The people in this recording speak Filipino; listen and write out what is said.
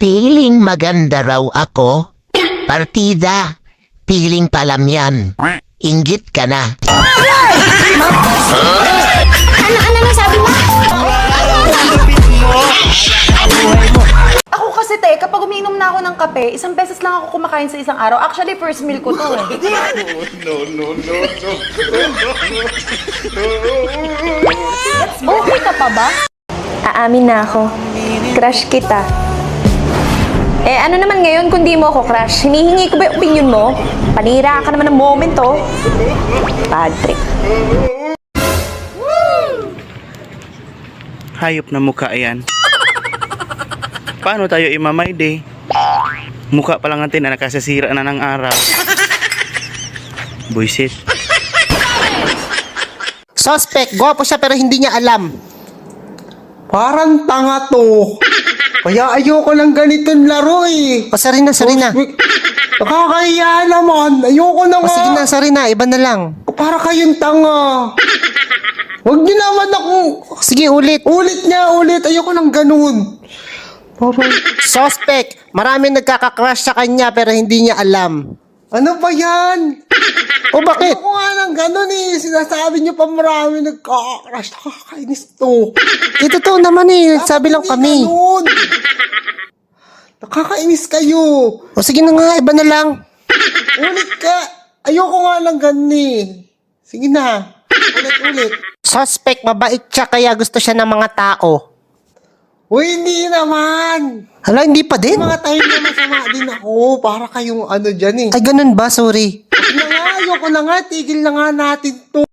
Piling maganda raw ako. Partida, piling palam yan. Inggit ka na. Ano na sabi mo? Ako kasi kapag umiinom na ako ng kape, isang beses lang ako kumakain sa isang araw. Actually, first meal ko to eh. Okay ka pa ba? Aamin na ako. Crush kita. Ano naman ngayon kung di mo ako crush? Hinihingi ko ba yung opinion mo? Panira ka naman ng moment, oh. Bad trip. Hayop na mukha yan. Paano tayo imamay day? Mukha pa lang natin na nakasasira na ng araw. Buisit. Suspect, gwapo siya pero hindi niya alam. Parang tanga to. Kaya ayoko ng ganitong laro eh. O, sorry na. Nakakahiya naman. Ayoko na O, nga. sige na, sorry na. Iba na lang. Para kayong tanga. Huwag niyo naman ako. Sige, ulit. Ulit. Ayoko ng ganun. Parang, Suspect, maraming nagkakakrush sa kanya pero hindi niya alam. ano ba yan? O, bakit? Ayoko nga ng ganun eh. Sinasabi niyo pa marami nagkakrush. Nakakainis to. Totoo naman eh. Sabi lang Hindi kami. ganun. Nakakainis kayo. O, sige na nga. Iba na lang. Ulit ka. Ayoko nga ng ganun eh. Sige na. Ulit. Suspect, mabait siya kaya gusto siya ng mga tao. Uy, hindi naman. Hala, hindi pa din? Mga time na masama din ako. Para kayong ano dyan eh. Ay, ganun ba? Sorry. Ayoko na nga. Tigil na nga natin to.